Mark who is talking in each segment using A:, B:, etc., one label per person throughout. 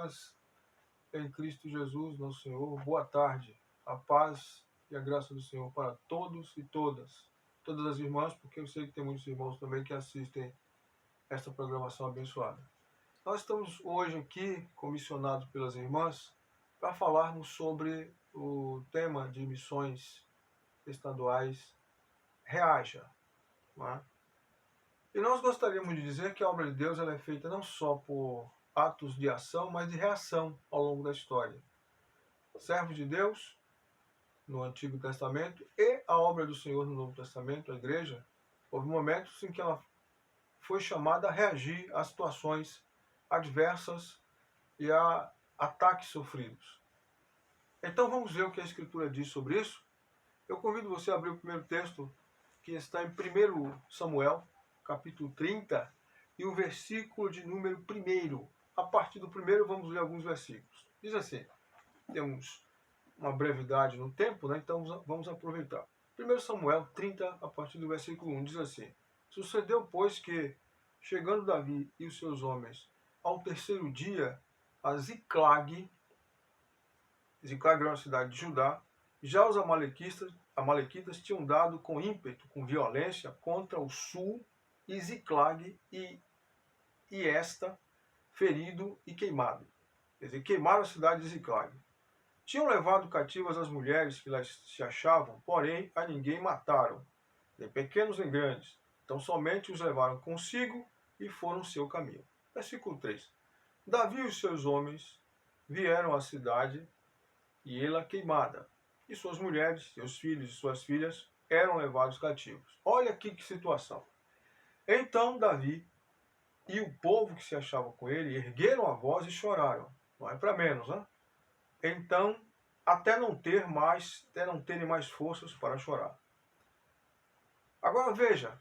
A: irmãs em Cristo Jesus, nosso Senhor, boa tarde. A paz e a graça do Senhor para todos e todas. Todas as irmãs, porque eu sei que tem muitos irmãos também que assistem esta programação abençoada. Nós estamos hoje aqui, comissionados pelas irmãs, para falarmos sobre o tema de missões estaduais Reaja. Não é? E nós gostaríamos de dizer que a obra de Deus ela é feita não só por atos de ação, mas de reação ao longo da história. Servos de Deus no Antigo Testamento e a obra do Senhor no Novo Testamento, a igreja, houve momentos em que ela foi chamada a reagir a situações adversas e a ataques sofridos. Então vamos ver o que a Escritura diz sobre isso. Eu convido você a abrir o primeiro texto, que está em 1 Samuel, capítulo 30, e o versículo de número 1. A partir do 1 vamos ler alguns versículos. Diz assim, temos uma brevidade no tempo, né? Então vamos aproveitar. 1 Samuel 30, a partir do versículo 1, diz assim: Sucedeu, pois, que, chegando Davi e os seus homens ao terceiro dia, a Ziclag era uma cidade de Judá, já os amalequitas tinham dado com ímpeto, com violência, contra o sul, e Ziclag e esta ferido e queimado. Quer dizer, queimaram a cidade de Ziclag. Tinham levado cativas as mulheres que lá se achavam, porém a ninguém mataram, nem pequenos nem grandes. Então somente os levaram consigo e foram seu caminho. Versículo 3. Davi e os seus homens vieram à cidade e ela queimada, e suas mulheres, seus filhos e suas filhas eram levados cativos. Olha aqui que situação. Então Davi e o povo que se achava com ele ergueram a voz e choraram. Não é para menos, né? Então, até não terem mais forças para chorar. Agora veja,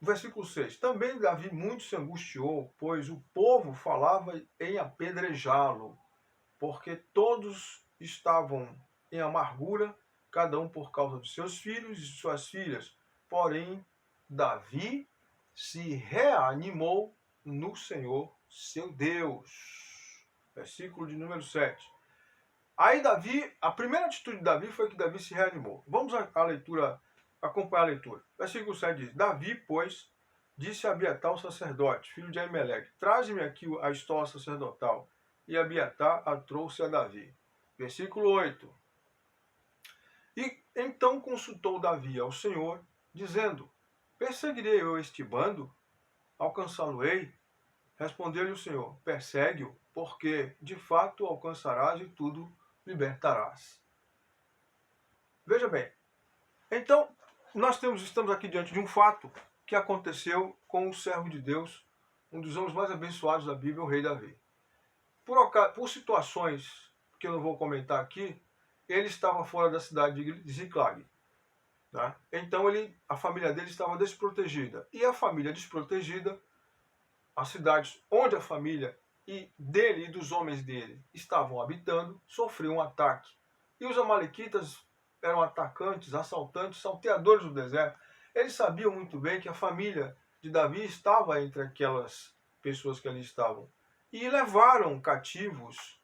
A: versículo 6. Também Davi muito se angustiou, pois o povo falava em apedrejá-lo, porque todos estavam em amargura, cada um por causa de seus filhos e de suas filhas. Porém, Davi se reanimou no Senhor, seu Deus. Versículo de número 7. Aí Davi, a primeira atitude de Davi foi que Davi se reanimou. Vamos à leitura, acompanhar a leitura. Versículo 7 diz: Davi, pois, disse a Abiatar, o sacerdote, filho de Aimeleque: Traze-me aqui a estola sacerdotal. E Abiatar a trouxe a Davi. Versículo 8. E então consultou Davi ao Senhor, dizendo: Perseguirei eu este bando? Alcançá-lo-ei? Respondeu-lhe o Senhor: Persegue-o, porque de fato alcançarás e tudo libertarás. Veja bem, então nós estamos aqui diante de um fato que aconteceu com o servo de Deus, um dos homens mais abençoados da Bíblia, o rei Davi. Por situações que eu não vou comentar aqui, ele estava fora da cidade de Ziclag. Tá? Então a família dele estava desprotegida. E a família desprotegida, as cidades onde a família dele e dos homens dele estavam habitando, sofriam um ataque. E os amalequitas eram atacantes, assaltantes, salteadores do deserto. Eles sabiam muito bem que a família de Davi estava entre aquelas pessoas que ali estavam. E levaram cativos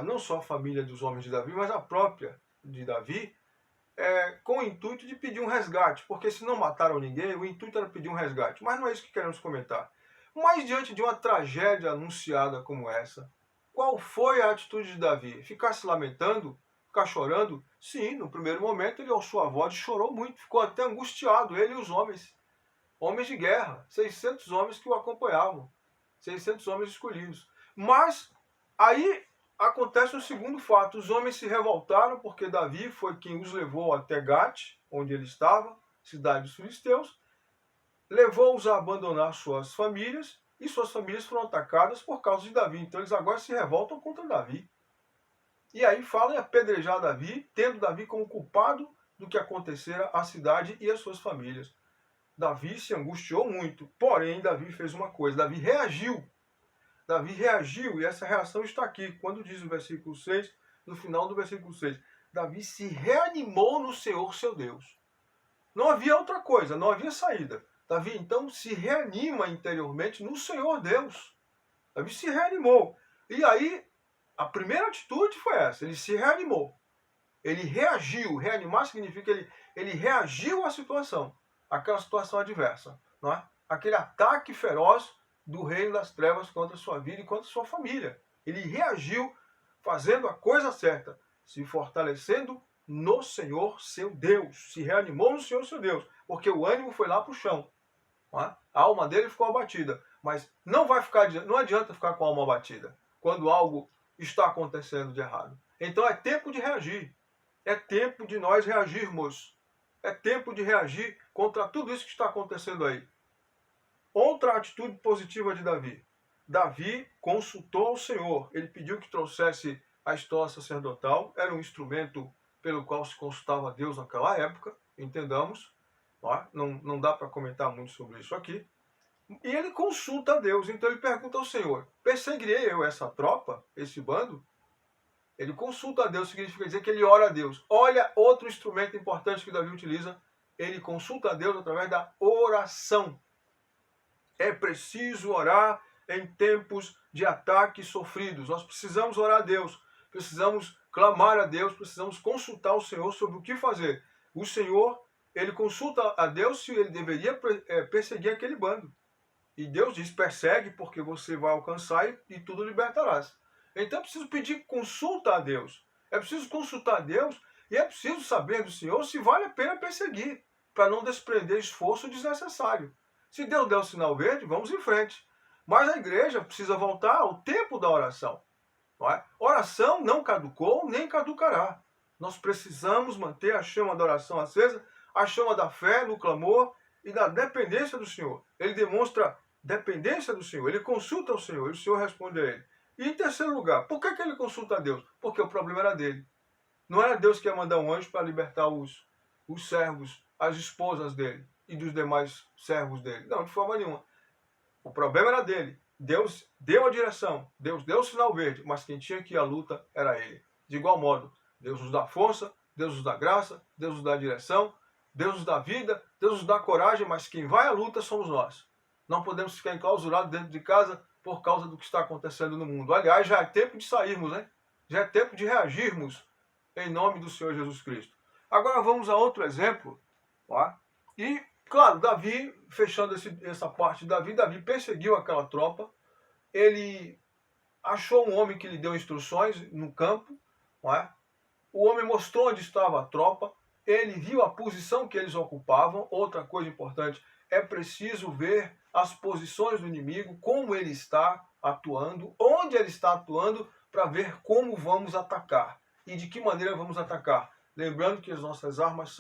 A: não só a família dos homens de Davi, mas a própria de Davi, com o intuito de pedir um resgate, porque se não mataram ninguém, o intuito era pedir um resgate. Mas não é isso que queremos comentar. Mas diante de uma tragédia anunciada como essa, qual foi a atitude de Davi? Ficar se lamentando? Ficar chorando? Sim, no primeiro momento ele alçou a voz e chorou muito, ficou até angustiado, ele e os homens de guerra, 600 homens que o acompanhavam, 600 homens escolhidos. Mas aí acontece um segundo fato. Os homens se revoltaram porque Davi foi quem os levou até Gate, onde ele estava, cidade dos filisteus, levou-os a abandonar suas famílias, e suas famílias foram atacadas por causa de Davi. Então eles agora se revoltam contra Davi. E aí falam em apedrejar Davi, tendo Davi como culpado do que acontecera à cidade e às suas famílias. Davi se angustiou muito, porém Davi fez uma coisa, Davi reagiu, e essa reação está aqui, quando diz o versículo 6, no final do versículo 6, Davi se reanimou no Senhor, seu Deus. Não havia outra coisa, não havia saída. Davi então se reanima interiormente no Senhor Deus. Davi se reanimou. E aí, a primeira atitude foi essa, ele se reanimou. Ele reagiu. Reanimar significa ele reagiu à situação, àquela situação adversa, não é? Aquele ataque feroz do reino das trevas contra a sua vida e contra a sua família. Ele reagiu fazendo a coisa certa, se fortalecendo no Senhor seu Deus, se reanimou no Senhor seu Deus, porque o ânimo foi lá para o chão. Não é? A alma dele ficou abatida, mas não adianta ficar com a alma abatida quando algo está acontecendo de errado. Então é tempo de reagir. É tempo de nós reagirmos. É tempo de reagir contra tudo isso que está acontecendo aí. Outra atitude positiva de Davi. Davi consultou ao Senhor. Ele pediu que trouxesse a estola sacerdotal. Era um instrumento pelo qual se consultava a Deus naquela época. Entendamos. Não dá para comentar muito sobre isso aqui. E ele consulta a Deus. Então ele pergunta ao Senhor: perseguirei eu essa tropa, esse bando? Ele consulta a Deus, significa dizer que ele ora a Deus. Olha outro instrumento importante que Davi utiliza. Ele consulta a Deus através da oração. É preciso orar em tempos de ataques sofridos. Nós precisamos orar a Deus. Precisamos clamar a Deus. Precisamos consultar o Senhor sobre o que fazer. O Senhor, ele consulta a Deus se ele deveria perseguir aquele bando. E Deus diz: persegue, porque você vai alcançar e tudo libertarás. Então é preciso pedir consulta a Deus. É preciso consultar a Deus e é preciso saber do Senhor se vale a pena perseguir, para não desprender esforço desnecessário. Se Deus der o sinal verde, vamos em frente. Mas a igreja precisa voltar ao tempo da oração. Não é? Oração não caducou, nem caducará. Nós precisamos manter a chama da oração acesa, a chama da fé no clamor e da dependência do Senhor. Ele demonstra dependência do Senhor, ele consulta o Senhor e o Senhor responde a ele. E em terceiro lugar, por que ele consulta a Deus? Porque o problema era dele. Não era Deus que ia mandar um anjo para libertar os servos, as esposas dele e dos demais servos dele. Não, de forma nenhuma. O problema era dele. Deus deu a direção, Deus deu o sinal verde, mas quem tinha que ir à luta era ele. De igual modo, Deus nos dá força, Deus nos dá graça, Deus nos dá direção, Deus nos dá vida, Deus nos dá coragem, mas quem vai à luta somos nós. Não podemos ficar enclausurados dentro de casa por causa do que está acontecendo no mundo. Aliás, já é tempo de sairmos, né? Já é tempo de reagirmos em nome do Senhor Jesus Cristo. Agora vamos a outro exemplo. Tá? E, claro, Davi, fechando essa parte, Davi perseguiu aquela tropa. Ele achou um homem que lhe deu instruções no campo. Tá? O homem mostrou onde estava a tropa. Ele viu a posição que eles ocupavam. Outra coisa importante, é preciso ver as posições do inimigo, como ele está atuando, onde ele está atuando, para ver como vamos atacar e de que maneira vamos atacar. Lembrando que as nossas armas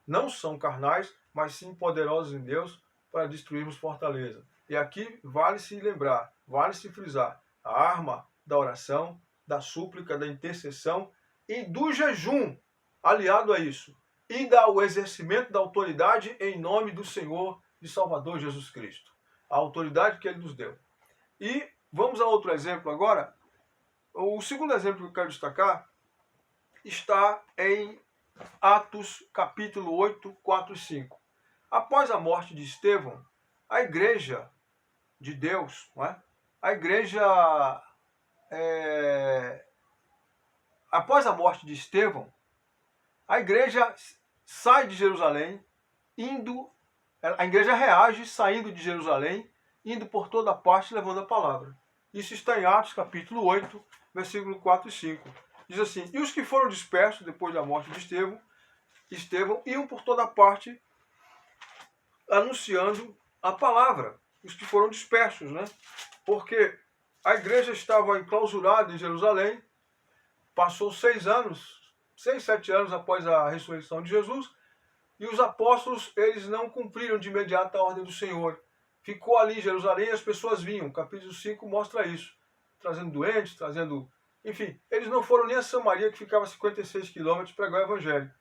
A: não são carnais, mas sim poderosas em Deus para destruirmos fortaleza. E aqui vale-se lembrar, vale-se frisar, a arma da oração, da súplica, da intercessão e do jejum, aliado a isso, e o exercimento da autoridade em nome do Senhor de Salvador Jesus Cristo. A autoridade que ele nos deu. E vamos a outro exemplo agora. O segundo exemplo que eu quero destacar está em Atos capítulo 8, 4 e 5. Após a morte de Estevão, a igreja de Deus, não é? A igreja, após a morte de Estevão, a igreja sai de Jerusalém, a igreja reage saindo de Jerusalém, indo por toda parte levando a palavra. Isso está em Atos capítulo 8, versículo 4 e 5. Diz assim: e os que foram dispersos depois da morte de Estevão iam por toda parte anunciando a palavra. Os que foram dispersos, né? Porque a igreja estava enclausurada em Jerusalém, passou 6, 7 anos após a ressurreição de Jesus, e os apóstolos, eles não cumpriram de imediato a ordem do Senhor. Ficou ali em Jerusalém e as pessoas vinham. O capítulo 5 mostra isso. Trazendo doentes, enfim, eles não foram nem a Samaria, que ficava a 56 quilômetros, pregar o evangelho.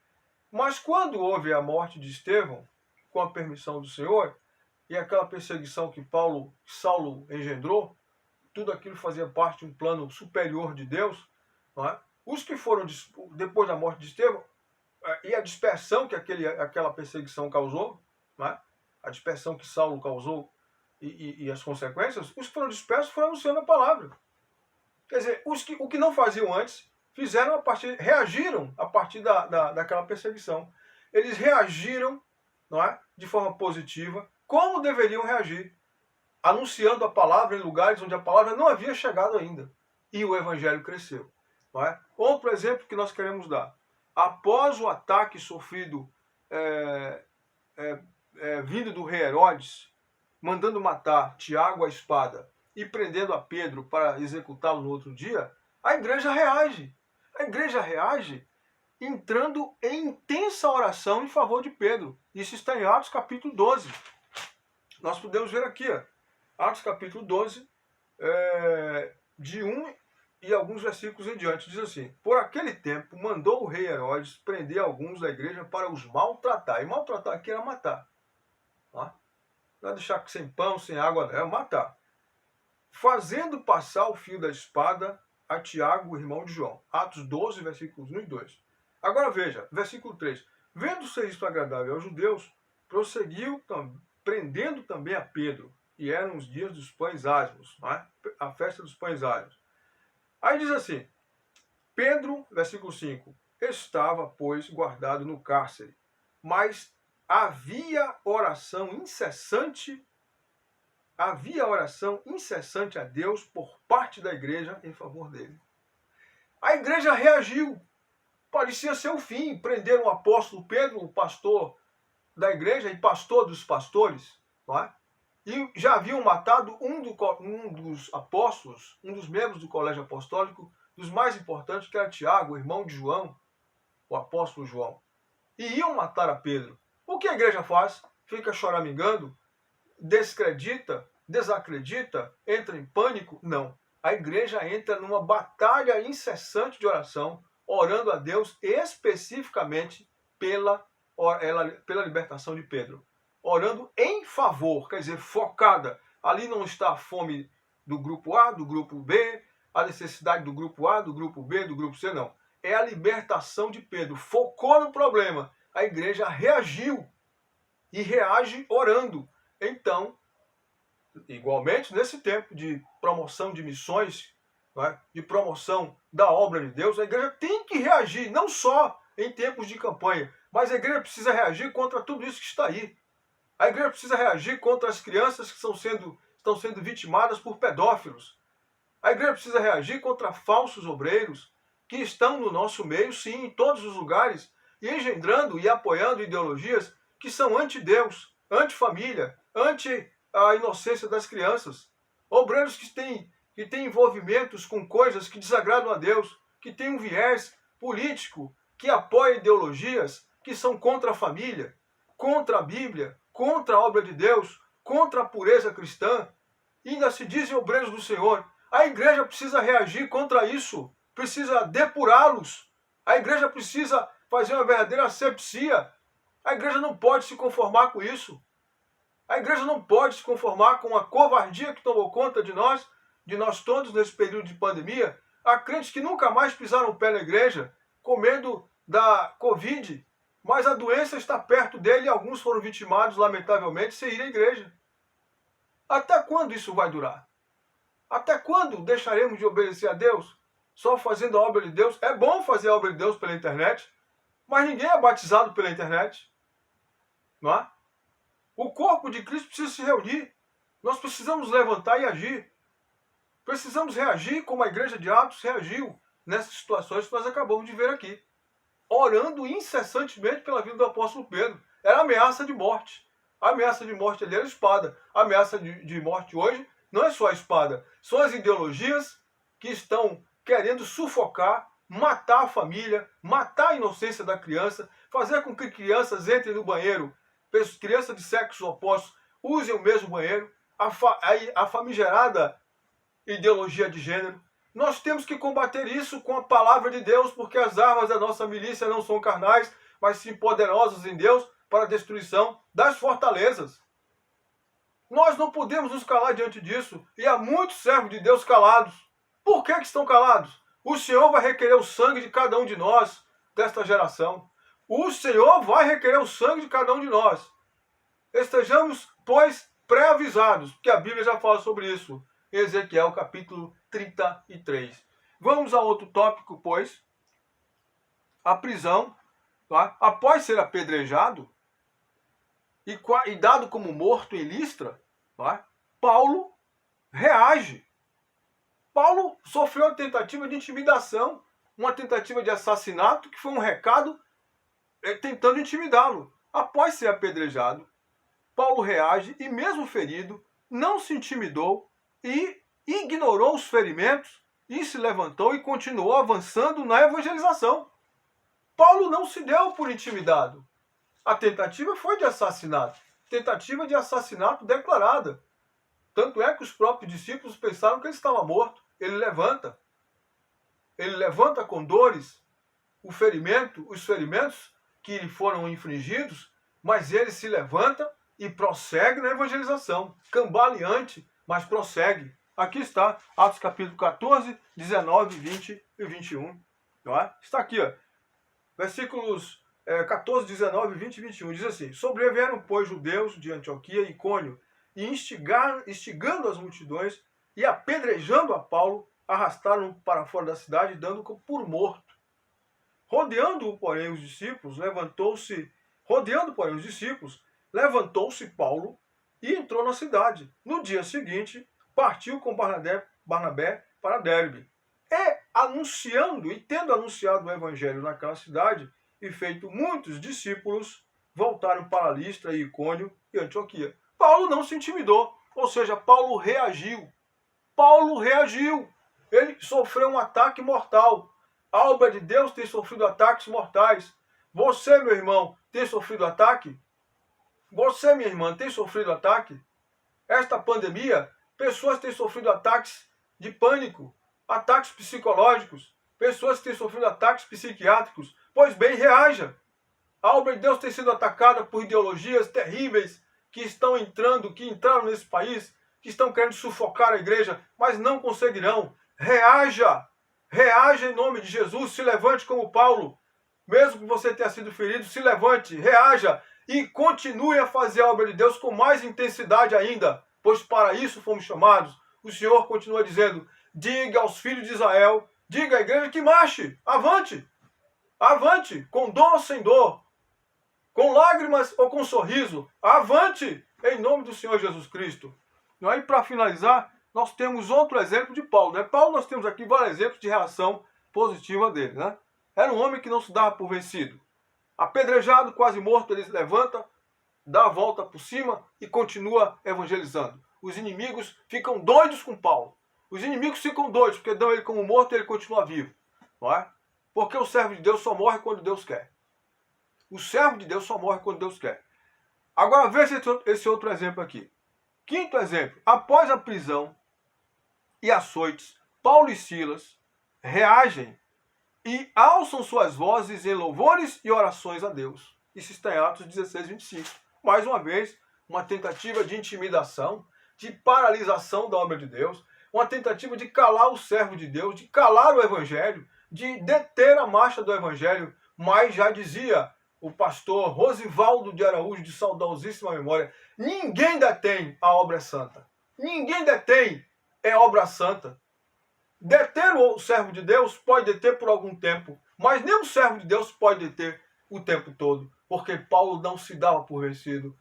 A: Mas quando houve a morte de Estevão, com a permissão do Senhor, e aquela perseguição que Saulo engendrou, tudo aquilo fazia parte de um plano superior de Deus, não é? Os que foram, depois da morte de Estevão, e a dispersão que aquela perseguição causou, não é? A dispersão que Saulo causou, e as consequências, os que foram dispersos foram anunciando a palavra. Quer dizer, o que não faziam antes, reagiram a partir daquela perseguição. Eles reagiram, não é, de forma positiva, como deveriam reagir, anunciando a palavra em lugares onde a palavra não havia chegado ainda. E o evangelho cresceu. Não é? Outro exemplo que nós queremos dar. Após o ataque sofrido vindo do rei Herodes, mandando matar Tiago à espada e prendendo a Pedro para executá-lo no outro dia, a igreja reage. A igreja reage entrando em intensa oração em favor de Pedro. Isso está em Atos capítulo 12. Nós podemos ver aqui, ó, Atos capítulo 12, de 1 e alguns versículos em diante. Diz assim: por aquele tempo mandou o rei Herodes prender alguns da igreja para os maltratar. E maltratar aqui era matar. Tá? Não é deixar sem pão, sem água, é matar. Fazendo passar o fio da espada a Tiago, irmão de João. Atos 12, versículos 1 e 2. Agora veja, versículo 3. Vendo ser isto agradável aos judeus, prosseguiu prendendo também a Pedro. E eram os dias dos pães ázimos, não é? A festa dos pães ázimos. Aí diz assim, Pedro, versículo 5, estava, pois, guardado no cárcere, mas havia oração incessante a Deus por parte da igreja em favor dele. A igreja reagiu. Parecia ser o fim. Prenderam o apóstolo Pedro, o pastor da igreja e pastor dos pastores, não é? E já haviam matado um dos apóstolos, um dos membros do colégio apostólico, dos mais importantes, que era Tiago, o irmão de João, o apóstolo João. E iam matar a Pedro. O que a igreja faz? Fica choramingando? Desacredita? Entra em pânico? Não. A igreja entra numa batalha incessante de oração, orando a Deus especificamente pela libertação de Pedro. Orando em favor, quer dizer, focada. Ali não está a fome do grupo A, do grupo B, a necessidade do grupo A, do grupo B, do grupo C, não. É a libertação de Pedro. Focou no problema. A igreja reagiu e reage orando. Então, igualmente, nesse tempo de promoção de missões, não é? De promoção da obra de Deus, a igreja tem que reagir, não só em tempos de campanha, mas a igreja precisa reagir contra tudo isso que está aí. A igreja precisa reagir contra as crianças que estão sendo vitimadas por pedófilos. A igreja precisa reagir contra falsos obreiros que estão no nosso meio, sim, em todos os lugares, e engendrando e apoiando ideologias que são anti-Deus, anti-família, anti a inocência das crianças. Obreiros que têm envolvimentos com coisas que desagradam a Deus, que têm um viés político, que apoia ideologias que são contra a família, contra a Bíblia, contra a obra de Deus, contra a pureza cristã, e ainda se dizem obreiros do Senhor. A igreja precisa reagir contra isso, precisa depurá-los. A igreja precisa fazer uma verdadeira asepsia. A igreja não pode se conformar com isso. A igreja não pode se conformar com a covardia que tomou conta de nós todos nesse período de pandemia. Há crentes que nunca mais pisaram o pé na igreja, com medo da Covid, mas a doença está perto dele e alguns foram vitimados, lamentavelmente, sem ir à igreja. Até quando isso vai durar? Até quando deixaremos de obedecer a Deus? Só fazendo a obra de Deus? É bom fazer a obra de Deus pela internet, mas ninguém é batizado pela internet. Não é? O corpo de Cristo precisa se reunir. Nós precisamos levantar e agir. Precisamos reagir como a igreja de Atos reagiu nessas situações que nós acabamos de ver aqui. Orando incessantemente pela vida do apóstolo Pedro. Era ameaça de morte. A ameaça de morte ali era a espada. A ameaça de morte hoje não é só a espada. São as ideologias que estão querendo sufocar, matar a família, matar a inocência da criança, fazer com que crianças entrem no banheiro, crianças de sexo oposto usem o mesmo banheiro, a famigerada ideologia de gênero. Nós temos que combater isso com a palavra de Deus, porque as armas da nossa milícia não são carnais, mas sim poderosas em Deus para a destruição das fortalezas. Nós não podemos nos calar diante disso, e há muitos servos de Deus calados. Por que estão calados? O Senhor vai requerer o sangue de cada um de nós, desta geração. O Senhor vai requerer o sangue de cada um de nós. Estejamos, pois, pré-avisados, porque a Bíblia já fala sobre isso. Ezequiel capítulo 33. Vamos a outro tópico, pois. A prisão. Tá? Após ser apedrejado e dado como morto em Listra, tá? Paulo reage. Paulo sofreu uma tentativa de intimidação, uma tentativa de assassinato, que foi um recado tentando intimidá-lo. Após ser apedrejado, Paulo reage e, mesmo ferido, não se intimidou e ignorou os ferimentos e se levantou e continuou avançando na evangelização. Paulo não se deu por intimidado. A tentativa foi de assassinato. Tentativa de assassinato declarada. Tanto é que os próprios discípulos pensaram que ele estava morto. Ele levanta. Ele levanta com dores os ferimentos que lhe foram infligidos, mas ele se levanta e prossegue na evangelização. Cambaleante, mas prossegue. Aqui está, Atos capítulo 14, 19, 20 e 21. Não é? Está aqui, ó. Versículos 14, 19, 20 e 21. Diz assim: Sobrevieram, pois, judeus de Antioquia e Icônio, e instigando as multidões e apedrejando a Paulo, arrastaram-no para fora da cidade, dando-o por morto. Rodeando, porém, os discípulos, levantou-se Paulo e entrou na cidade. No dia seguinte, partiu com Barnabé para Derbe. E tendo anunciado o evangelho naquela cidade, e feito muitos discípulos, voltaram para Listra e Icônio e Antioquia. Paulo não se intimidou, ou seja, Paulo reagiu. Ele sofreu um ataque mortal. A obra de Deus tem sofrido ataques mortais. Você, meu irmão, tem sofrido ataque? Você, minha irmã, tem sofrido ataque? Esta pandemia, pessoas têm sofrido ataques de pânico, ataques psicológicos, pessoas têm sofrido ataques psiquiátricos. Pois bem, reaja. A obra de Deus tem sido atacada por ideologias terríveis que entraram nesse país, que estão querendo sufocar a igreja, mas não conseguirão. Reaja. Reaja em nome de Jesus. Se levante como Paulo. Mesmo que você tenha sido ferido, se levante, reaja e continue a fazer a obra de Deus com mais intensidade ainda, pois para isso fomos chamados. O Senhor continua dizendo: diga aos filhos de Israel, diga à igreja que marche, avante. Avante, com dor ou sem dor, com lágrimas ou com sorriso, avante, em nome do Senhor Jesus Cristo. E aí, para finalizar, nós temos outro exemplo de Paulo. Né? Paulo, nós temos aqui vários exemplos de reação positiva dele. Né? Era um homem que não se dava por vencido. Apedrejado, quase morto, ele se levanta, dá a volta por cima e continua evangelizando. Os inimigos ficam doidos com Paulo. Os inimigos ficam doidos, porque dão ele como morto e ele continua vivo. Não é? Porque o servo de Deus só morre quando Deus quer. O servo de Deus só morre quando Deus quer. Agora veja esse outro exemplo aqui. Quinto exemplo. Após a prisão e açoites, Paulo e Silas reagem e alçam suas vozes em louvores e orações a Deus. Isso está em Atos 16, 25. Mais uma vez, uma tentativa de intimidação, de paralisação da obra de Deus, uma tentativa de calar o servo de Deus, de calar o evangelho, de deter a marcha do evangelho. Mas já dizia o pastor Rosivaldo de Araújo, de saudosíssima memória, ninguém detém a obra santa. Ninguém detém a obra santa. Deter o servo de Deus pode deter por algum tempo, mas nem o servo de Deus pode deter o tempo todo, porque Paulo não se dava por vencido.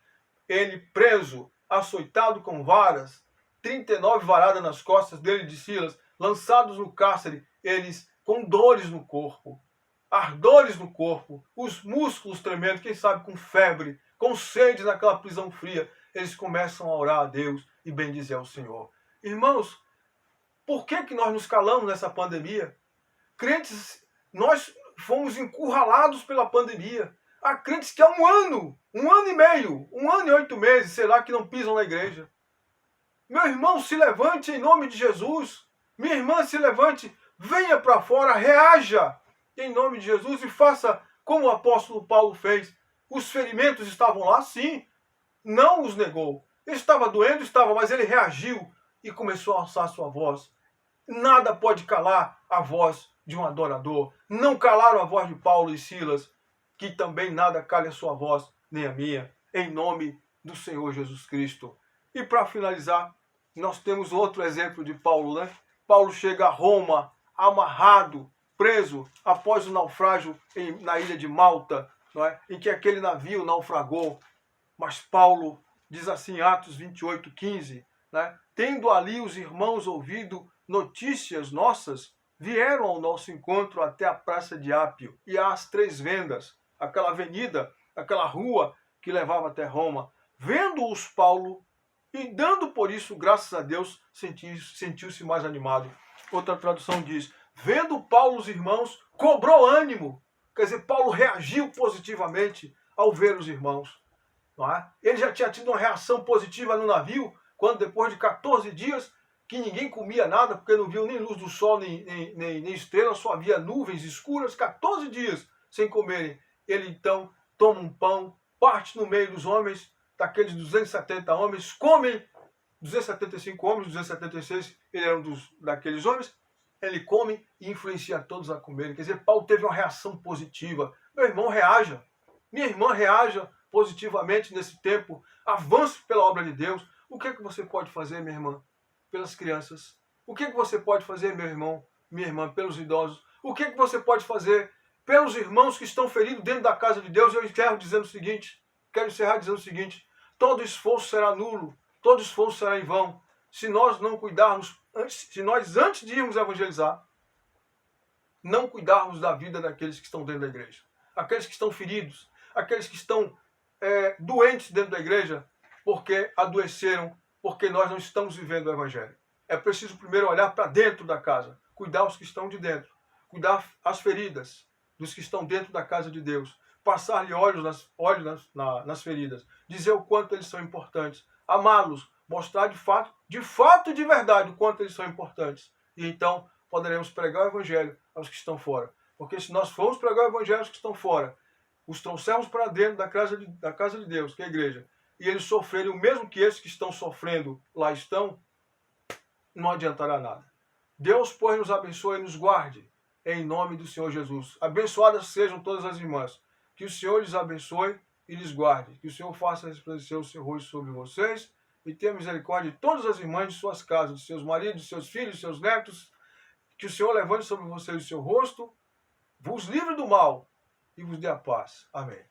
A: Ele preso, açoitado com varas, 39 varadas nas costas dele e de Silas, lançados no cárcere, eles com dores no corpo, ardores no corpo, os músculos tremendo, quem sabe com febre, com sede naquela prisão fria, eles começam a orar a Deus e bendizer ao Senhor. Irmãos, por que nós nos calamos nessa pandemia? Crentes, nós fomos encurralados pela pandemia. Há crentes que há um ano e meio, 1 ano e 8 meses, sei lá, que não pisam na igreja. Meu irmão, se levante em nome de Jesus. Minha irmã, se levante, venha para fora, reaja em nome de Jesus e faça como o apóstolo Paulo fez. Os ferimentos estavam lá, sim, não os negou. Ele estava doendo, mas ele reagiu e começou a alçar sua voz. Nada pode calar a voz de um adorador. Não calaram a voz de Paulo e Silas, que também nada cale a sua voz, nem a minha, em nome do Senhor Jesus Cristo. E para finalizar, nós temos outro exemplo de Paulo, né? Paulo chega a Roma, amarrado, preso, após o naufrágio na ilha de Malta, não é? Em que aquele navio naufragou. Mas Paulo diz assim em Atos 28:15, né? Tendo ali os irmãos ouvido notícias nossas, vieram ao nosso encontro até a praça de Ápio e às Três Vendas, aquela avenida, aquela rua que levava até Roma. Vendo-os Paulo, e dando por isso graças a Deus, sentiu-se mais animado. Outra tradução diz, vendo Paulo os irmãos, cobrou ânimo. Quer dizer, Paulo reagiu positivamente ao ver os irmãos. Não é? Ele já tinha tido uma reação positiva no navio, quando depois de 14 dias, que ninguém comia nada, porque não viu nem luz do sol, nem estrelas, só havia nuvens escuras, 14 dias sem comerem. Ele então toma um pão, parte no meio dos homens, daqueles 270 homens, comem 275 homens, 276, ele era daqueles homens, ele come e influencia todos a comerem. Quer dizer, Paulo teve uma reação positiva. Meu irmão, reaja. Minha irmã, reaja positivamente nesse tempo. Avance pela obra de Deus. O que é que você pode fazer, minha irmã? Pelas crianças. O que é que você pode fazer, meu irmão, minha irmã, pelos idosos? O que é que você pode fazer pelos irmãos que estão feridos dentro da casa de Deus? Eu quero encerrar dizendo o seguinte, todo esforço será nulo, todo esforço será em vão, se nós não cuidarmos, antes de irmos evangelizar, não cuidarmos da vida daqueles que estão dentro da igreja. Aqueles que estão feridos, aqueles que estão doentes dentro da igreja, porque adoeceram, porque nós não estamos vivendo o evangelho. É preciso primeiro olhar para dentro da casa, cuidar os que estão de dentro, cuidar as feridas dos que estão dentro da casa de Deus, passar-lhe óleo nas feridas, dizer o quanto eles são importantes, amá-los, mostrar de verdade o quanto eles são importantes. E então poderemos pregar o evangelho aos que estão fora. Porque se nós formos pregar o evangelho aos que estão fora, os trouxermos para dentro da casa de Deus, que é a igreja, e eles sofrerem o mesmo que esses que estão sofrendo lá estão, não adiantará nada. Deus, pois, nos abençoe e nos guarde, em nome do Senhor Jesus. Abençoadas sejam todas as irmãs. Que o Senhor lhes abençoe e lhes guarde. Que o Senhor faça resplandecer o seu rosto sobre vocês e tenha misericórdia de todas as irmãs de suas casas, de seus maridos, de seus filhos, de seus netos. Que o Senhor levante sobre vocês o seu rosto, vos livre do mal e vos dê a paz. Amém.